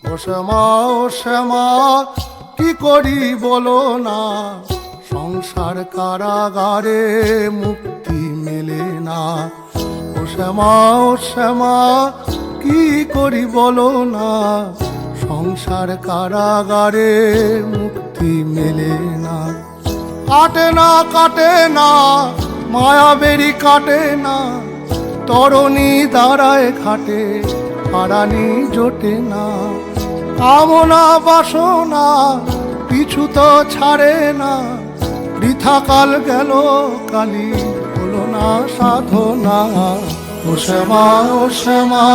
ও শ্যামা কি করি বলো না, সংসার কারাগারে মুক্তি মেলে না। ও শ্যামা কি করি বলো না, সংসার কারাগারে মুক্তি মেলে না। কাটে না মায়াবেরি কাটে না, তরণী দাঁড়ায় ঘাটে হারানি জোটে না। কামনা বাসনা পিছু তো ছাড়ে না, বৃথা কাল গেল কালি হলো না সাধনা। ও শ্যামা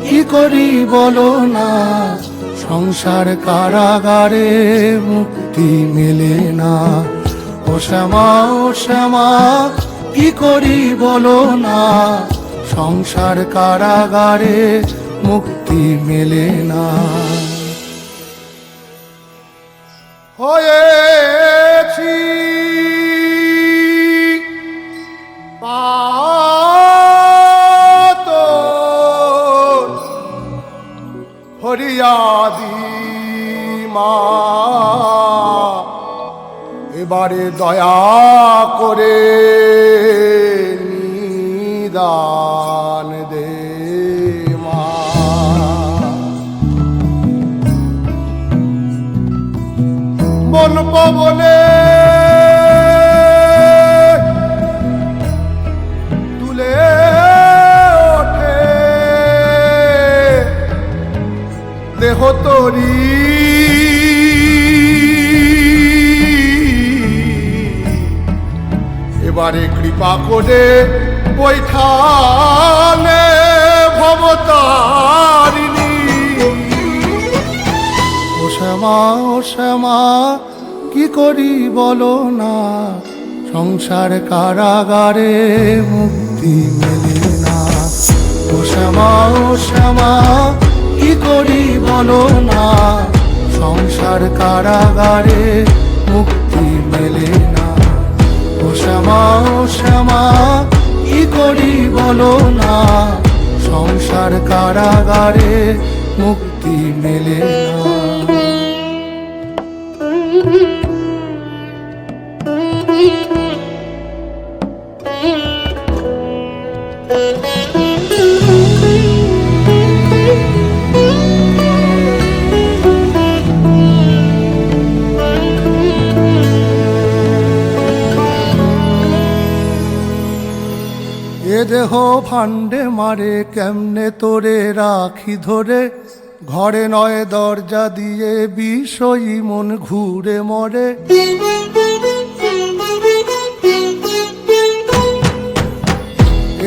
কি করি বলো না, সংসার কারাগারে মুক্তি মেলে না। ও শ্যামা কি করি বলো না, সংসার কারাগারে মুক্তি মেলে না। হয়েছি পাতর ফরিয়াদি মা, এবারে দয়া করে নিদান দে মা। বন পবনে তুলে ওঠে দেহ তরি, এবারে কৃপা করে বৈঠানে ভবতারিণী। ও শ্যামা কি করি বলো না, সংসার কারাগারে মুক্তি মেলে না। ও শ্যামা কি করি বলো না, সংসার কারাগারে মুক্তি মেলে না। ও শ্যামা কি করি বলো না, সংসার কারাগারে মুক্তি মেলে না। এ দেহ ফান্ডে মারে কেমনে তোরে রাখি ধরে, ঘরে নয় দরজা দিয়ে বিষয়ী মন ঘুরে মরে।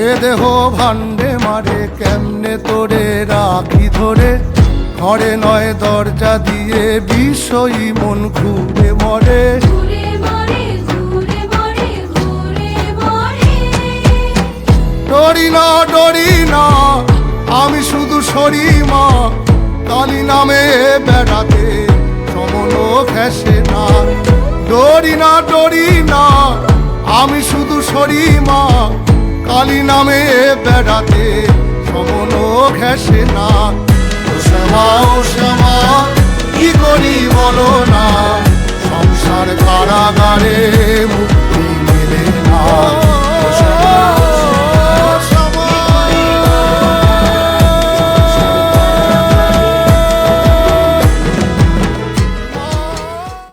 এ দেহ ভান্ডে মারে কেমনে তোরে রাখি ধরে, ঘরে নয় দরজা দিয়ে বিষয়ী মন ঘুরে মরে। ডরি না আমি শুধু সরি মা, কালী নামে বেড়াতে সমন ঘেসে না। ডরি না আমি শুধু সরি মা, কালী নামে বেড়াতে সমন ঘেসে না।